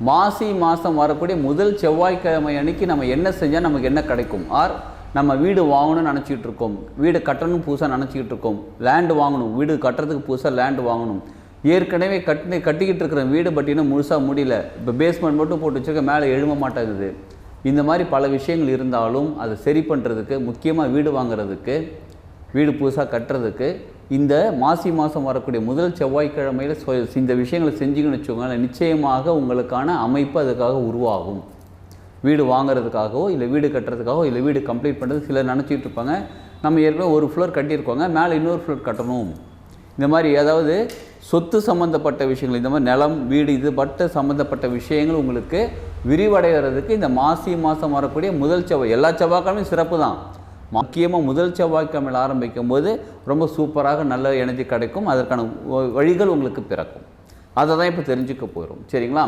மாசி மாதம் வரக்கூடிய முதல் செவ்வாய்க்கிழமை அன்னைக்கு நம்ம என்ன செஞ்சால் நமக்கு என்ன கிடைக்கும்? நம்ம வீடு வாங்கணும்னு நினச்சிக்கிட்டு இருக்கோம், வீடு கட்டணும் புதுசாக நினச்சிக்கிட்டு இருக்கோம், லேண்டு வாங்கணும், வீடு கட்டுறதுக்கு புதுசாக லேண்டு வாங்கணும், ஏற்கனவே கட்டிக்கிட்டு இருக்கிற வீடு பட் இன்னும் முழுசாக முடியல, இப்போ பேஸ்மெண்ட் மட்டும் போட்டு வச்சுருக்க, மேலே எழும்ப மாட்டேங்குது. இந்த மாதிரி பல விஷயங்கள் இருந்தாலும் அதை சரி பண்ணுறதுக்கு, முக்கியமாக வீடு வாங்குறதுக்கு, வீடு புதுசாக கட்டுறதுக்கு இந்த மாசி மாதம் வரக்கூடிய முதல் செவ்வாய்க்கிழமையில் இந்த விஷயங்களை செஞ்சுக்கணும்னு வச்சுக்கோங்களேன், நிச்சயமாக உங்களுக்கான அமைப்பு அதுக்காக உருவாகும். வீடு வாங்குறதுக்காகவோ இல்லை வீடு கட்டுறதுக்காகவோ இல்லை வீடு கம்ப்ளீட் பண்ணுறது சிலர் நினச்சிட்டு இருப்பாங்க, நம்ம ஏற்கனவே ஒரு ஃப்ளோர் கட்டியிருக்கோங்க, மேலே இன்னொரு ஃப்ளோர் கட்டணும். இந்த மாதிரி ஏதாவது சொத்து சம்மந்தப்பட்ட விஷயங்கள், இந்த மாதிரி நிலம் வீடு இது சம்மந்தப்பட்ட விஷயங்கள் உங்களுக்கு விரிவடைகிறதுக்கு இந்த மாசி மாதம் வரக்கூடிய முதல் செவ்வாய், எல்லா செவ்வாய்க்கிழமையும் சிறப்பு தான், முக்கியமாக முதல் செவ்வாய்க்கிழமையில் ஆரம்பிக்கும் போது ரொம்ப சூப்பராக நல்ல எனர்ஜி கிடைக்கும். அதற்கான வழிகள் உங்களுக்கு பிறக்கும். அதை தான் இப்போ தெரிஞ்சுக்க போகிறோம். சரிங்களா?